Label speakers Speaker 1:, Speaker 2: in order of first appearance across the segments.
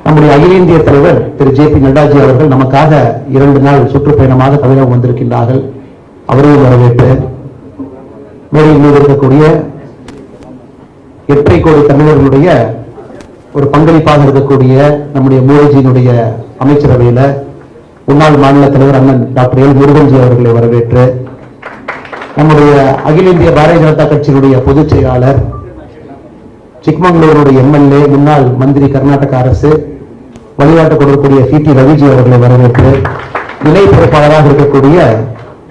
Speaker 1: நம்முடைய அகில இந்திய தலைவர் திரு ஜே.பி. நட்டாஜி அவர்கள் நமக்காக 2 நாள் சுற்றுப்பயணமாக தமிழகம் வந்திருக்கின்றார்கள். அவரையும் வரவேற்று மேடையில் மீது இருக்கக்கூடிய 8 கோடி தமிழர்களுடைய ஒரு பங்களிப்பாக இருக்கக்கூடிய நம்முடைய மோடிஜியினுடைய அமைச்சரவையில முன்னாள் மாநில தலைவர் அண்ணன் டாக்டர் எல். முருகன்ஜி அவர்களை வரவேற்று நம்முடைய அகில இந்திய பாரதிய ஜனதா கட்சியினுடைய பொதுச் செயலாளர் சிக்மங்களூருடைய எம்எல்ஏ முன்னாள் மந்திரி கர்நாடக அரசு வழிகாட்ட கொடுக்கக்கூடிய சி.டி. ரவிஜி அவர்களை வரவேற்று இணை பொறுப்பாளராக இருக்கக்கூடிய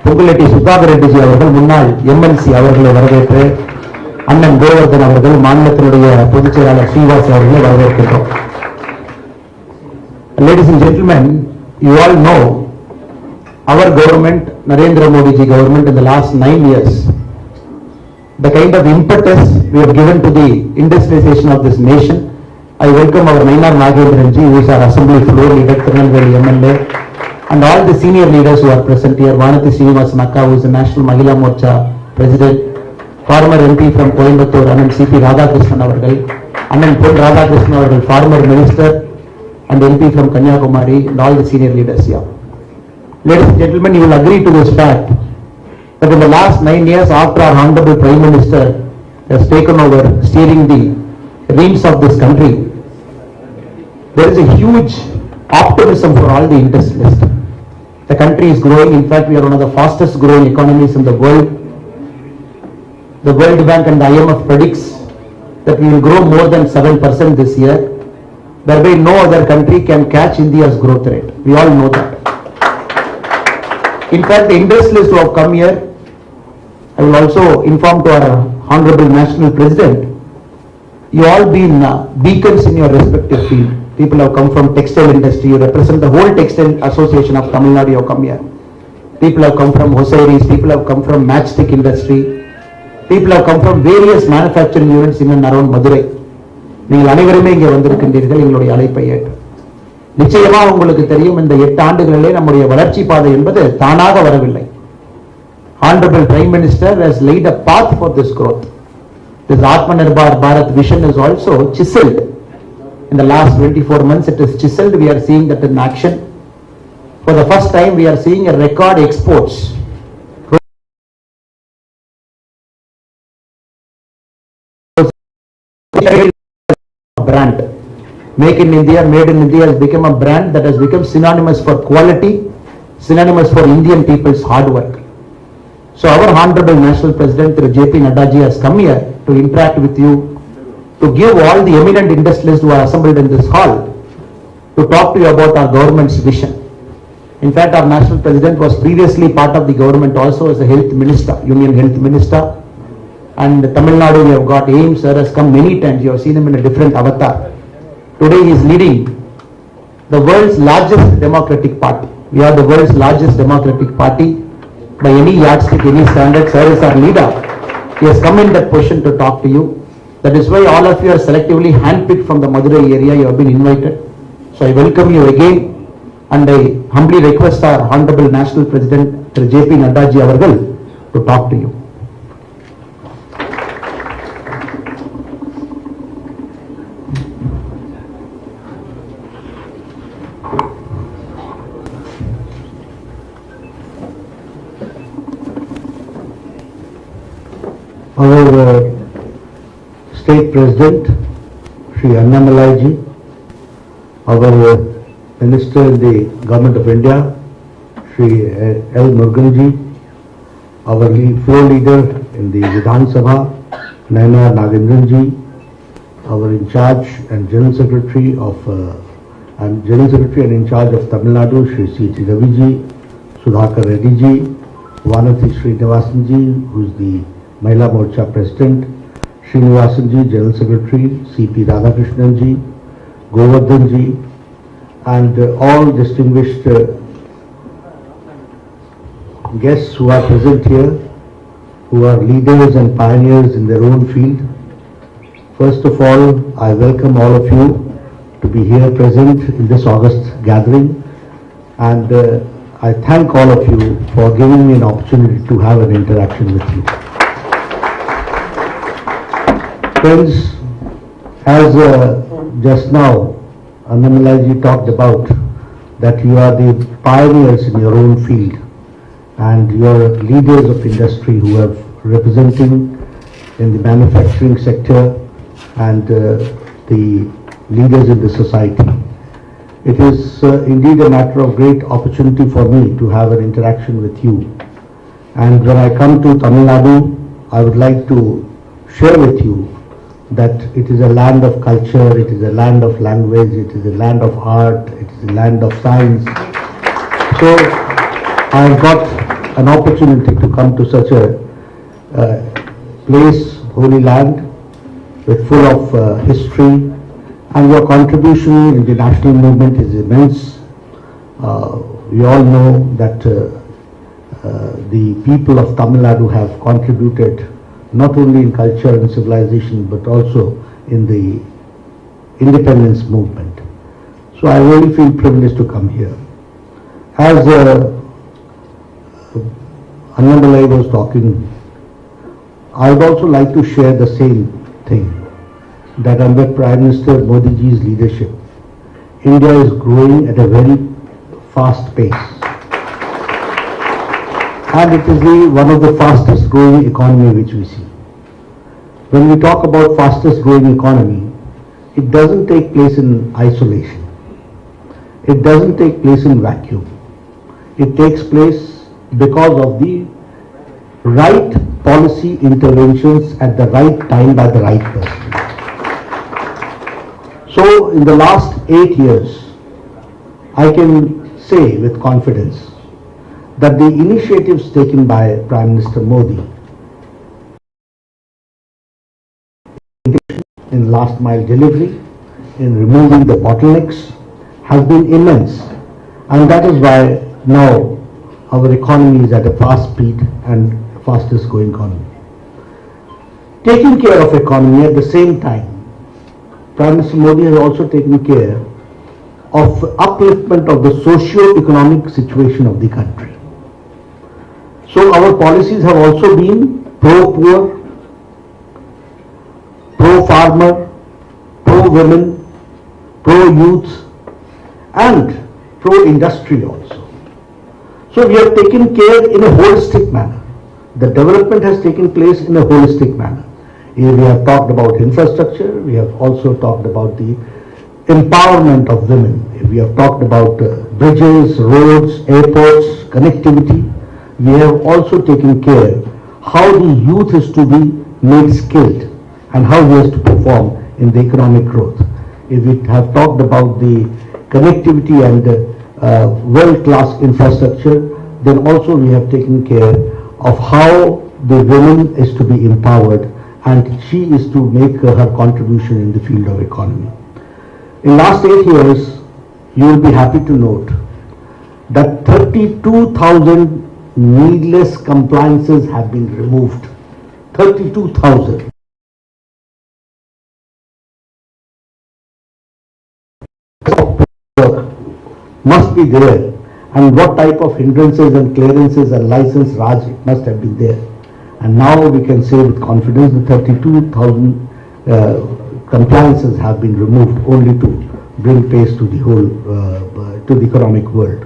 Speaker 1: பொங்குலெட்டி சுதாகர் ரெட்டிஜி அவர்கள் முன்னாள் எம்எல்சி அவர்களை வரவேற்று அண்ணன் கோவர்தன் அவர்கள் மாநிலத்தினுடைய பொதுச் செயலாளர் ஸ்ரீவாஸ் அவர்களை வரவேற்கின்றோம். Ladies and gentlemen, you all know our government, Narendra Modi ji government, in the last 9 years, the kind of impetus we have given to the industrialization of this nation. I welcome our Nainar Nagendran ji, who is our assembly floor leader, Tirunelveli MLA, and all the senior leaders who are present here. Vanati Srinivasan Akka, who is the National Mahila Morcha President, former MP from Coimbatore, Anand C.P. Radhakrishnan avargal, Anand Pon Radhakrishnan avargal, former minister and MP from Kanyakumari, and all the senior leaders here. Ladies and gentlemen, you will agree to this fact that in the last 9 years, after our Honorable Prime Minister has taken over steering the reins of this country, there is a huge optimism for all the industrialists. The country is growing. In fact, we are one of the fastest growing economies in the world. The World Bank and the IMF predicts that we will grow more than 7% this year. Thereby, no other country can catch India's growth rate. We all know that. In fact, the industrialists who have come here, I will also inform to our Honorable National President, you all been beacons in your respective field. People have come from textile industry, you represent the whole textile association of Tamil Nadu, you have come here. People have come from hosieries, people have come from matchstick industry, people have come from various manufacturing units in and around Madurai. நீங்கள் அனைவருமே இங்கே வந்திருக்கின்றீர்கள் எங்களுடைய அழைப்பை ஏற்று. நிச்சயமாக உங்களுக்கு தெரியும், இந்த 8 ஆண்டுகளிலே நம்முடைய வளர்ச்சி பாதை என்பது தானாக வரவில்லை. Honorable Prime Minister has laid a path for this growth. This Atmanirbhar Bharat vision is also chiseled. In the last 24 months it is chiseled. We are seeing that in action. For the first time we are seeing a record exports. Brand. Make in India, made in India has become a brand that has become synonymous for quality, synonymous for Indian people's hard work. So our Honorable National President J.P. Nataji has come here to interact with you, to give all the eminent industrialists who are assembled in this hall, to talk to you about our government's vision. In fact, our National President was previously part of the government also as a health minister, Union Health Minister. And Tamil Nadu, we have got AIMS, sir has come many times, you have seen him in a different avatar. Today he is leading the world's largest democratic party. We are the world's largest democratic party. By any yardstick, any standard, sir is our leader. He has come in that position to talk to you. That is why all of you are selectively handpicked from the Madurai area. You have been invited. So I welcome you again, and I humbly request our Honorable National President J.P. Nataji avargal to talk to you.
Speaker 2: Our State President, Shri Annamalai ji, our Minister in the Government of India, Shri L. Murugan ji, our floor leader in the Vidhan Sabha, Nainar Nagendran ji, our in charge and General Secretary and in charge of Tamil Nadu, Shri C.T. Ravi ji, Sudhakar Reddy ji, Vanati Srinivasan ji, who is the Mahila Morcha President, Srinivasan ji, General Secretary, C.P. Radhakrishnan ji, Govardhan ji, and all distinguished guests who are present here, who are leaders and pioneers in their own field. First of all, I welcome all of you to be here present in this August gathering, and I thank all of you for giving me an opportunity to have an interaction with you. Friends, As just now, Annamalaji talked about that you are the pioneers in your own field and you are leaders of industry who have representing in the manufacturing sector and the leaders in the society. It is indeed a matter of great opportunity for me to have an interaction with you. And when I come to Tamil Nadu, I would like to share with you that it is a land of culture, it is a land of language, it is a land of art, it is a land of science. So I have got an opportunity to come to such a place, holy land, with full of history, and your contribution in the national movement is immense. We all know that the people of Tamil Nadu have contributed not only in culture and civilization but also in the independence movement. So I really feel privileged to come here. As Annamalayi was talking, I would also like to share the same thing, that under Prime Minister Modi ji's leadership, India is growing at a very fast pace. And it is one of the fastest growing economy which we see. When we talk about fastest growing economy, it doesn't take place in isolation. It doesn't take place in vacuum. It takes place because of the right policy interventions at the right time by the right person. So in the last 8 years, I can say with confidence that the initiatives taken by Prime Minister Modi in last mile delivery, in removing the bottlenecks, has been immense. And that is why now our economy is at a fast speed and fastest growing economy. Taking care of economy at the same time, Prime Minister Modi has also taken care of upliftment of the socio-economic situation of the country. So our policies have also been pro-poor, pro-farmer, pro-women, pro-youth and pro-industry also. So we have taken care in a holistic manner. The development has taken place in a holistic manner. Here we have talked about infrastructure, we have also talked about the empowerment of women. We have talked about bridges, roads, airports, connectivity. We have also taken care how the youth is to be made skilled and how he has to perform in the economic growth. If we have talked about the connectivity and world-class infrastructure, then also we have taken care of how the woman is to be empowered and she is to make her contribution in the field of economy. In last 8 years, you will be happy to note that 32,000 needless compliances have been removed. 32,000. Must be there, and what type of hindrances and clearances and license Raj must have been there. And now we can say with confidence that 32,000 compliances have been removed only to bring pace to the whole, to the economic world.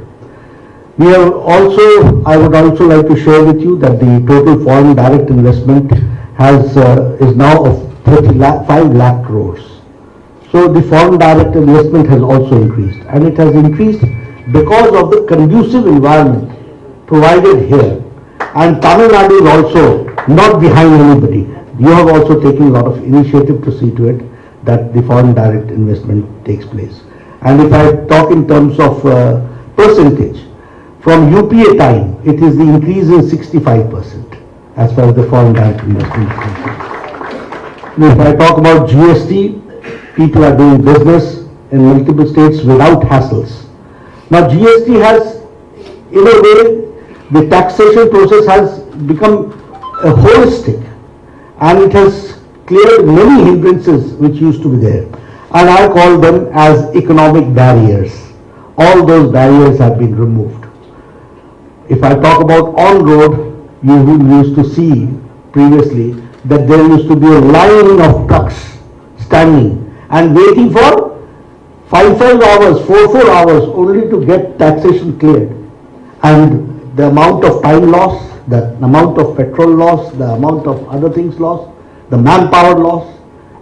Speaker 2: We have also, I would also like to share with you that the total foreign direct investment is now of 5 lakh crores. So the foreign direct investment has also increased, and it has increased because of the conducive environment provided here. And Tamil Nadu is also not behind anybody. You have also taken a lot of initiative to see to it that the foreign direct investment takes place. And if I talk in terms of percentage, from UPA time, it is the increase in 65% as far as the foreign direct investment is concerned. If I talk about GST, people are doing business in multiple states without hassles. Now GST has, in a way, the taxation process has become holistic, and it has cleared many hindrances which used to be there. And I call them as economic barriers. All those barriers have been removed. If I talk about on-road, you used to see previously that there used to be a line of trucks standing and waiting for 5 hours, 4 hours only to get taxation cleared. And the amount of time loss, the amount of petrol loss, the amount of other things lost, the manpower loss,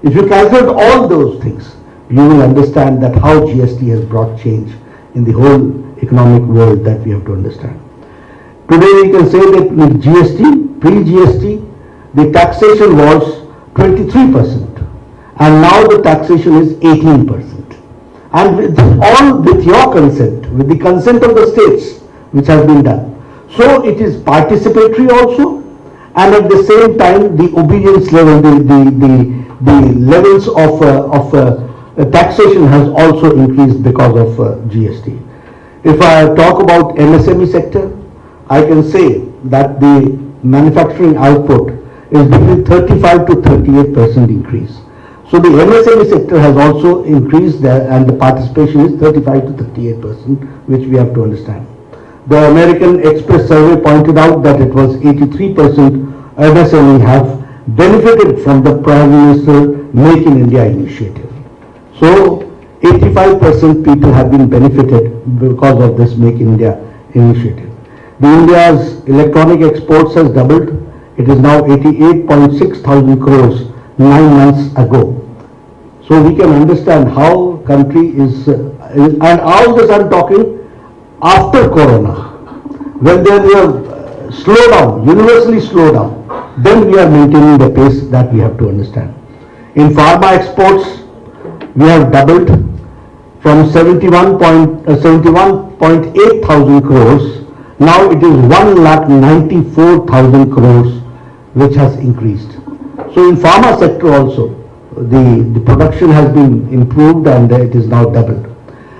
Speaker 2: if you calculate all those things, you will understand that how GST has brought change in the whole economic world that we have to understand. Today we can say that with GST, pre-GST, the taxation was 23%, and now the taxation is 18%. And with your consent, with the consent of the states, which has been done. So it is participatory also, and at the same time the obedience level, the levels of taxation has also increased because of GST. If I talk about MSME sector, I can say that the manufacturing output is between 35 to 38% increase. So the MSME sector has also increased there, and the participation is 35 to 38%, which we have to understand. The American Express survey pointed out that it was 83% MSME have benefited from the Prime Minister Make in India initiative. So 85% people have been benefited because of this Make in India initiative. The India's electronic exports has doubled. It is now 88.6 thousand crores 9 months ago. So we can understand how country is, and all this I'm talking after Corona, when there is a slowdown, universally slowdown, then we are maintaining the pace that we have to understand. In pharma exports, we have doubled from 71.8 thousand crores. Now it is 1,94,000 crores, which has increased. So in pharma sector also, the production has been improved, and it is now doubled.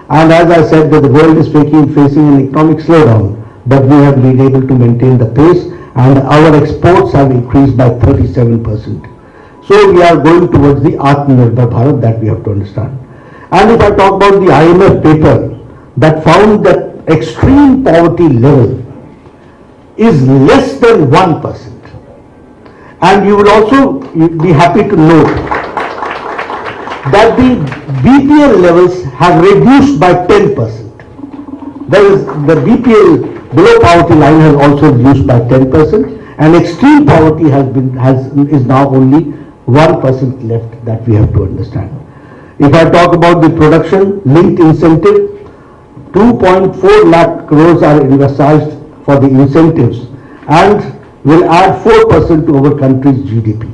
Speaker 2: And as I said, that the world is facing an economic slowdown, but we have been able to maintain the pace, and our exports have increased by 37%. So we are going towards the Atmanirbhar Bharat that we have to understand. And if I talk about the IMF paper that found that extreme poverty level is less than 1%. And you will also be happy to note that the BPL levels have reduced by 10%. That is, the BPL below poverty line has also reduced by 10%, and extreme poverty is now only 1% left that we have to understand. If I talk about the production linked incentive, 2.4 lakh crores are envisaged for the incentives and will add 4% to our country's GDP.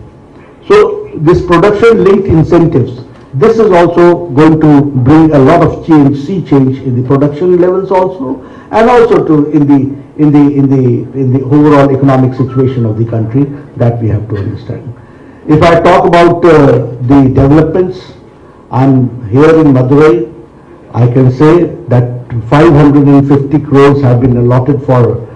Speaker 2: So this production linked incentives, this is also going to bring a lot of sea change in the production levels also, and also in the overall economic situation of the country that we have to understand. If I talk about the developments, I'm here in Madurai. I can say that 550 crores have been allotted for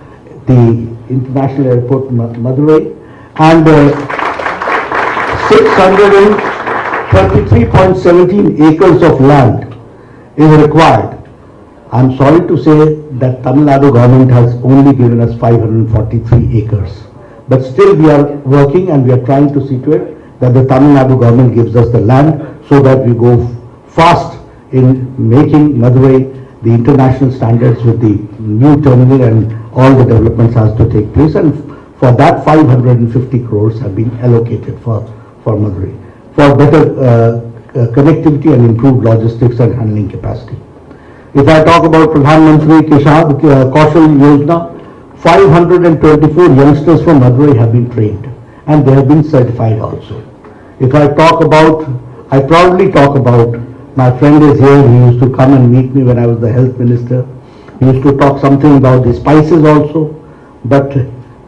Speaker 2: the International Airport Madurai, and 633.17 acres of land is required. I'm sorry to say that Tamil Nadu government has only given us 543 acres. But still we are working, and we are trying to see to it that the Tamil Nadu government gives us the land so that we go fast in making Madurai the international standards with the new terminal, and all the developments has to take place. And for that 550 crores have been allocated for Madurai, for better connectivity and improved logistics and handling capacity. If I talk about Pradhan Mantri Kaushal Yojana, 524 youngsters from Madurai have been trained, and they have been certified also. If I proudly talk about, my friend is here, he used to come and meet me when I was the health minister. He used to talk something about the spices also, but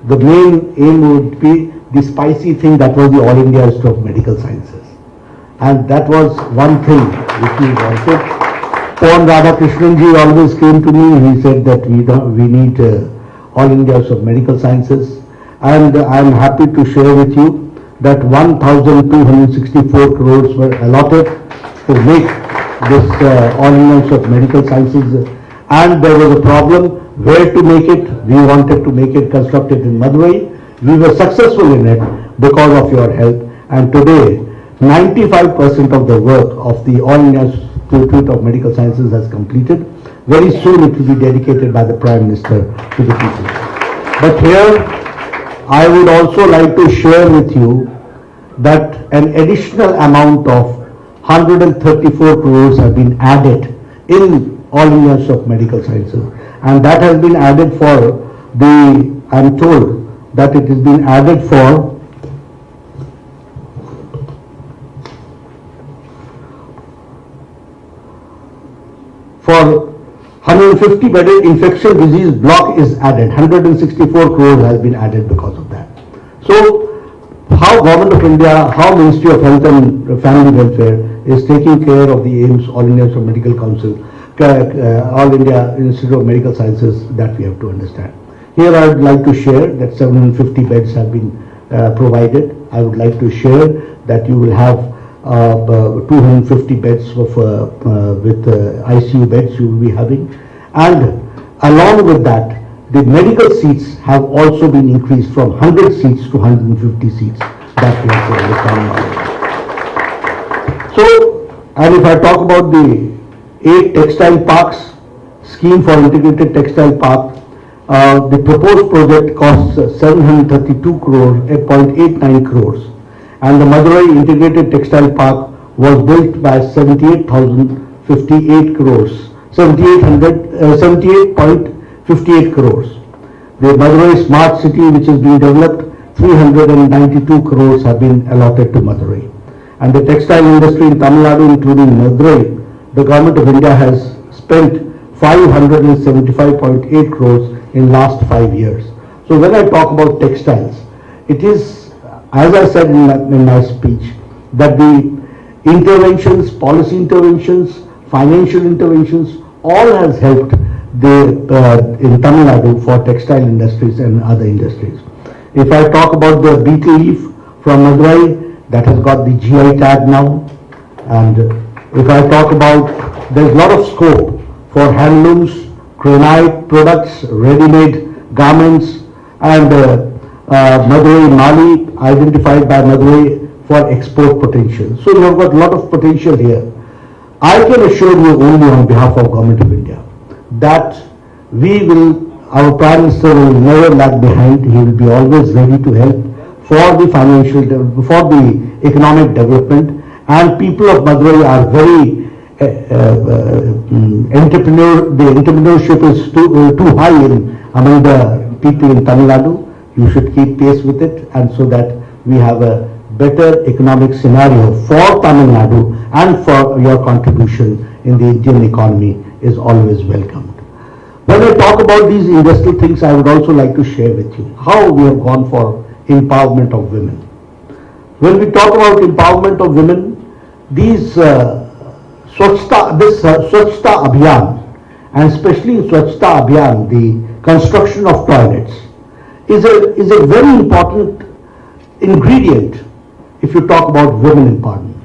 Speaker 2: the main aim would be the spicy thing that was the All India Institute of Medical Sciences. And that was one thing which we wanted. Pon Radhakrishnan ji always came to me, he said that we need All India Institute of Medical Sciences, and I am happy to share with you that 1,264 crores were allotted to make this All India Institute of Medical Sciences, and there was a problem where to make it. We wanted to make it constructed in Madurai. We were successful in it because of your help, and today 95% of the work of the All India Institute of Medical Sciences has completed. Very soon it will be dedicated by the Prime Minister to the people. But here, I would also like to share with you that an additional amount of 134 crores have been added in All India Institute of Medical Sciences. And that has been added for I'm told that it has been added for For 150 bedded infection disease block is added. 164 crores has been added because of that. So, how Government of India, how Ministry of Health and Family Welfare is taking care of the aims, All India Institute of Medical Council, All India Institute of Medical Sciences, that we have to understand. Here I would like to share that 750 beds have been provided. I would like to share that you will have 250 beds with ICU beds you will be having, and along with that the medical seats have also been increased from 100 seats to 150 seats that we have to. So, and if I talk about the 8 textile parks scheme for integrated textile park, the proposed project costs 732 crores, 8.89 crores. And the Madurai Integrated Textile Park was built by 78,058 crores, 78.58 crores. The Madurai Smart City, which is being developed, 392 crores have been allotted to Madurai. And the textile industry in Tamil Nadu, including Madurai, the Government of India has spent 575.8 crores in last 5 years. So when I talk about textiles, it is, as I said in my speech, that the interventions, policy interventions, financial interventions, all has helped in Tamil Nadu for textile industries and other industries. If I talk about the beetle leaf from Madurai, that has got the GI tag now. And if I talk about, there's a lot of scope for handlooms, granite products, ready-made garments, and Madurai Mali identified by Madurai for export potential. So we have got a lot of potential here. I can assure you only on behalf of Government of India that our Prime Minister will never lag behind. He will be always ready to help for the for the economic development, and people of Madurai are very the entrepreneurship is too high among the people in Tamil Nadu. You should keep pace with it, and so that we have a better economic scenario for Tamil Nadu, and for your contribution in the Indian economy is always welcomed. When I talk about these industrial things, I would also like to share with you how we have gone for empowerment of women. When we talk about empowerment of women, these Swachhta Abhiyan, and especially in Swachhta Abhiyan, the construction of toilets is a very important ingredient if you talk about women empowerment.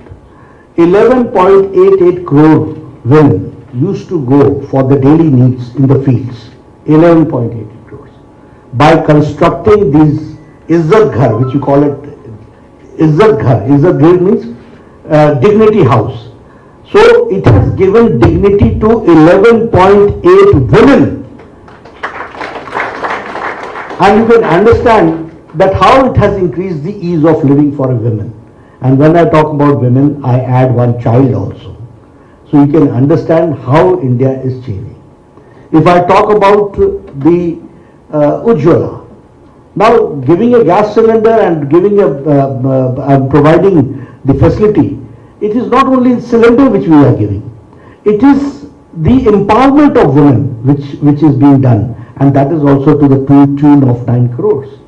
Speaker 2: 11.88 crore women used to go for the daily needs in the fields, 11.88 crores. By constructing these Izzat Ghar, which you call it Izzat Ghar means dignity house. So it has given dignity to 11.8 women. And you can understand that how it has increased the ease of living for a woman. And when I talk about women, I add one child also. So you can understand how India is changing. If I talk about the Ujjwala, now giving a gas cylinder and providing the facility, it is not only the cylinder which we are giving, it is the empowerment of women which is being done, and that is also to the tune of 9 crores.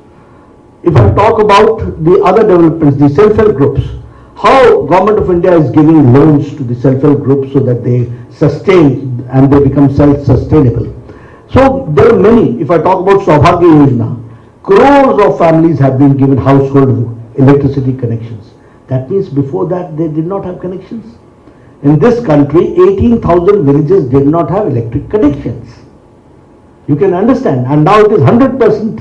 Speaker 2: If I talk about the other developments, the self-help groups, how Government of India is giving loans to the self-help groups so that they sustain and they become self-sustainable. So there are many. If I talk about Saubhagya Yojana, crores of families have been given household electricity connections. That means before that they did not have connections. In this country, 18,000 villages did not have electric connections. You can understand. And now it is 100%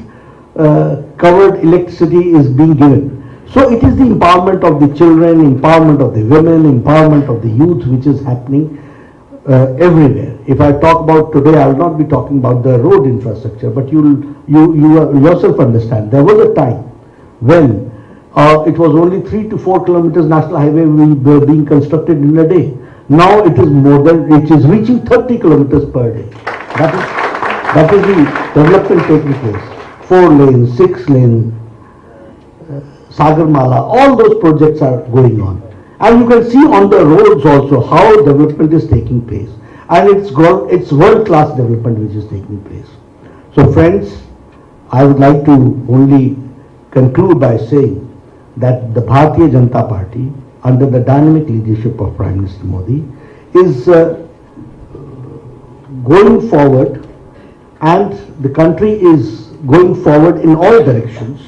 Speaker 2: covered electricity is being given. So it is the empowerment of the children, empowerment of the women, empowerment of the youth which is happening everywhere. If I talk about today, I will not be talking about the road infrastructure, but you yourself understand. There was a time when it was only 3 to 4 kilometers national highway were being constructed in a day. Now it is more than, it is reaching 30 kilometers per day. That is the development taking place. 4 lanes, 6 lanes, Sagarmala, all those projects are going on. And you can see on the roads also how development is taking place. And it's world-class development which is taking place. So friends, I would like to only conclude by saying that the Bharatiya Janata Party, under the dynamic leadership of Prime Minister Modi, is going forward, and the country is going forward in all directions,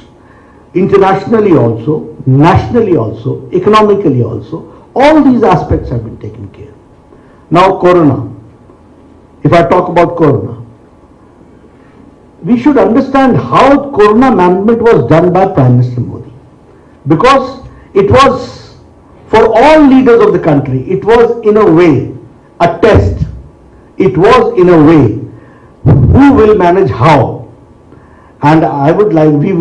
Speaker 2: internationally also, nationally also, economically also. All these aspects have been taken care. Now Corona. If I talk about Corona, we should understand how Corona management was done by Prime Minister Modi. Because it was, for all leaders of the country, it was in a way a test. It was in a way, who will manage how? And I would like, we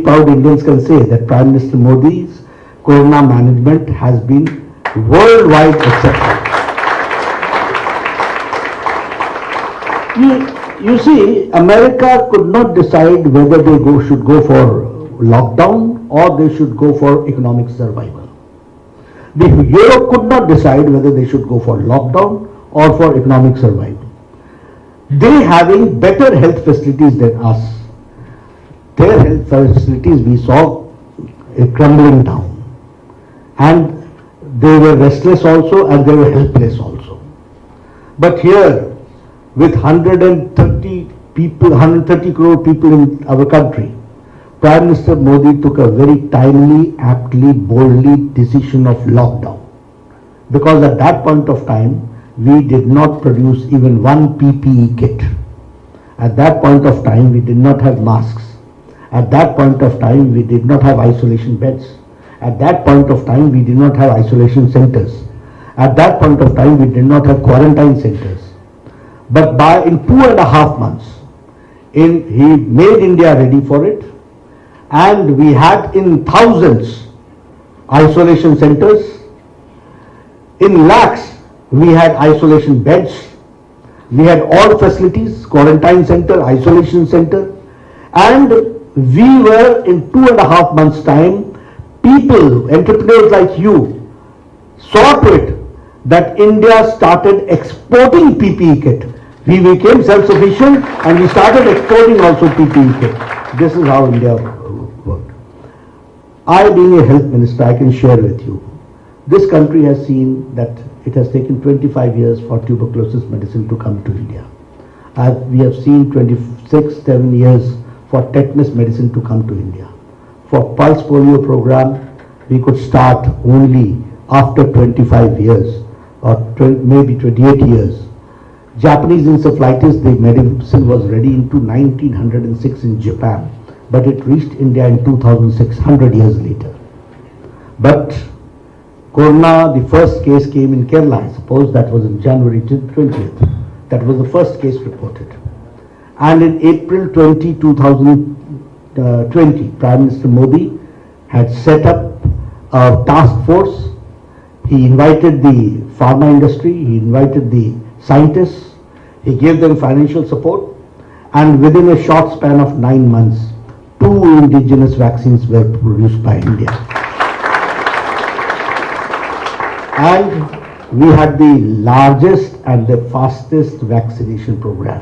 Speaker 2: proud Indians can say that Prime Minister Modi's Corona management has been worldwide accepted. You see, America could not decide whether they should go for lockdown or they should go for economic survival. Europe could not decide whether they should go for lockdown or for economic survival. They having better health facilities than us. Their health facilities we saw crumbling down. And they were restless also and they were helpless also. But here, with 130 crore people in our country, Prime Minister Modi took a very timely, aptly, boldly decision of lockdown. Because at that point of time, we did not produce even one PPE kit. At that point of time, we did not have masks. At that point of time, we did not have isolation beds. At that point of time, we did not have isolation centers. At that point of time, we did not have quarantine centers. But in 2.5 months, he made India ready for it, and we had in thousands isolation centers. In lakhs, we had isolation beds. We had all facilities, quarantine center, isolation center, and we were in 2.5 months' time, people, entrepreneurs like you, saw to it that India started exporting PPE kit. We became self-sufficient and we started exporting also PPE kit. This is how India worked. I, being a health minister, I can share with you. This country has seen that it has taken 25 years for tuberculosis medicine to come to India. We have seen 7 years for tetanus medicine to come to India. For pulse polio program, we could start only after 25 years or maybe 28 years. Japanese encephalitis, the medicine was ready into 1906 in Japan, but it reached India in 2600 years later. But Corona, the first case came in Kerala, I suppose that was in January 20th. That was the first case reported. And in April 2020, Prime Minister Modi had set up a task force. He invited the pharma industry, he invited the scientists, he gave them financial support, and within a short span of 9 months, 2 indigenous vaccines were produced by India. And we had the largest and the fastest vaccination program.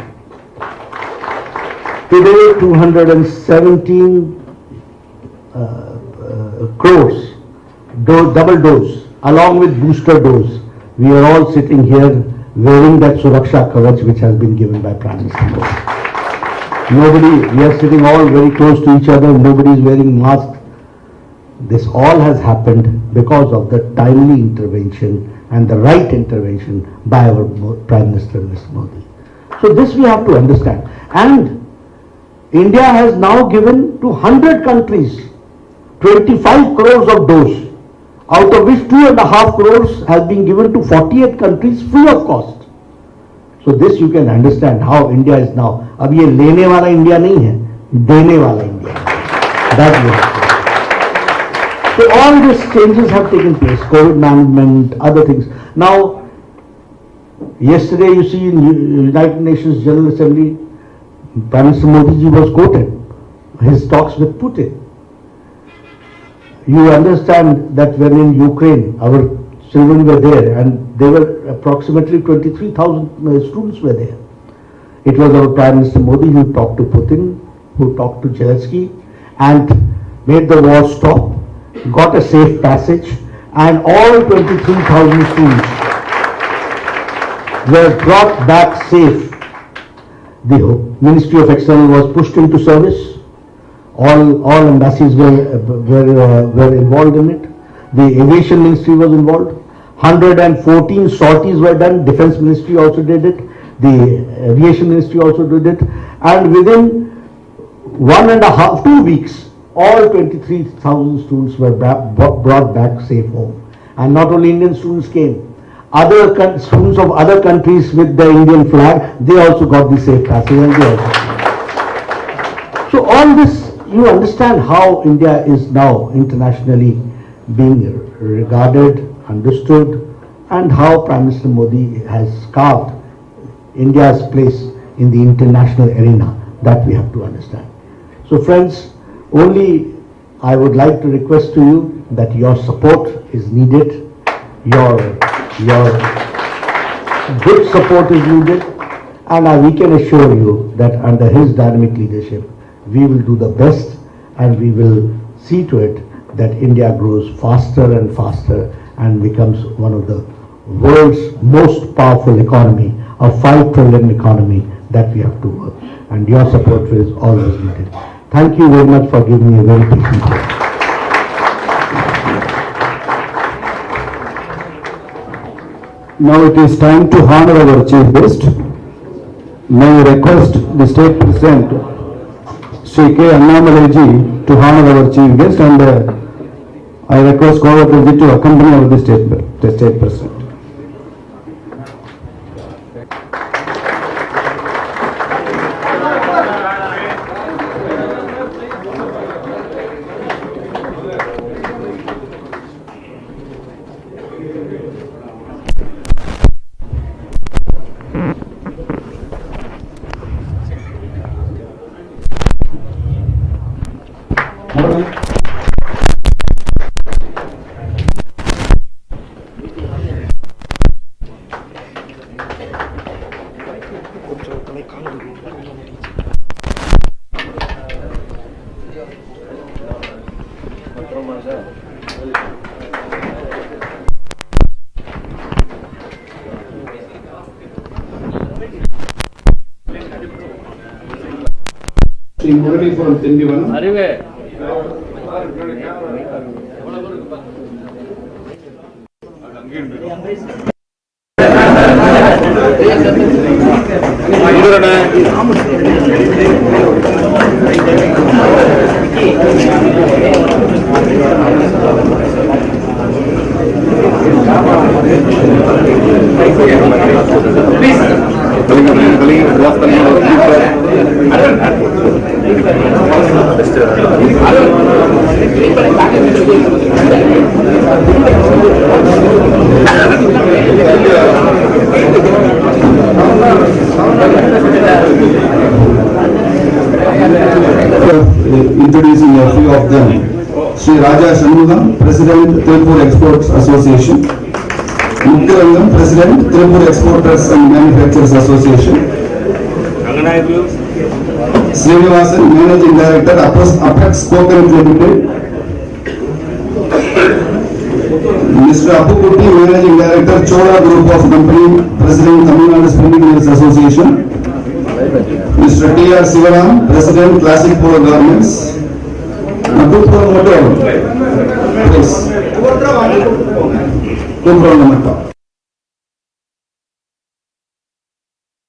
Speaker 2: Today, 217 crores double dose, along with booster dose. We are all sitting here wearing that Suraksha Kavach which has been given by Prime Minister Modi. We are sitting all very close to each other, nobody is wearing masks. This all has happened because of the timely intervention and the right intervention by our Prime Minister, Mr. Modi. So this we have to understand. And India has now given to 100 countries 25 crores of dose, out of which 2.5 crores has been given to 48 countries free of cost. So this you can understand how India is now. अब ये लेने वाला India नहीं है, देने वाला India है. That we have to. So all these changes have taken place, COVID management, other things. Now, yesterday you see in United Nations General Assembly, Prime Minister Modi ji was quoted, his talks with Putin. You understand that when in Ukraine, our children were there and there were approximately 23,000 students were there. It was our Prime Minister Modi who talked to Putin, who talked to Zelensky and made the war stop, got a safe passage, and all 23,000 students were brought back safe. The Ministry of External was pushed into service. All embassies were involved in it. The Aviation Ministry was involved. 114 sorties were done. Defense Ministry also did it. The Aviation Ministry also did it. And within 2 weeks, all 23,000 students were brought back safe home. And not only Indian students came. Other students of other countries with the Indian flag, they also got the safe passage and they also came. So all this, you understand how India is now internationally being regarded, understood, and how Prime Minister Modi has carved India's place in the international arena. That we have to understand. So friends, only I would like to request to you that your support is needed, your good support is needed, and we can assure you that under his dynamic leadership, we will do the best and we will see to it that India grows faster and faster and becomes one of the world's most powerful economy, a 5 trillion economy that we have to work. And your support is always needed. Thank you very much for giving me a very patient time.
Speaker 1: Now it is time to honor our chief guest. May I request the state president, Sri K. Annamalai to honor our chief guest, and I request Govardhan to accompany our state president.
Speaker 3: Sri Murali from Tindivanam. Introducing a few of them. Sri Raja Shanmugam, President, Tirupur Exports Association. Mukhyarangam, President, Tirupur Exporters and Manufacturers Association. Srinivasan, Managing Director, Apex Coconut Limited. Mr. Apukutti, Managing Director, Chola Group of Company, President, Tamil Nadu Spinning Mills Association. Mr. T.R. Sivaram, President, Classic Polo Garments. Please.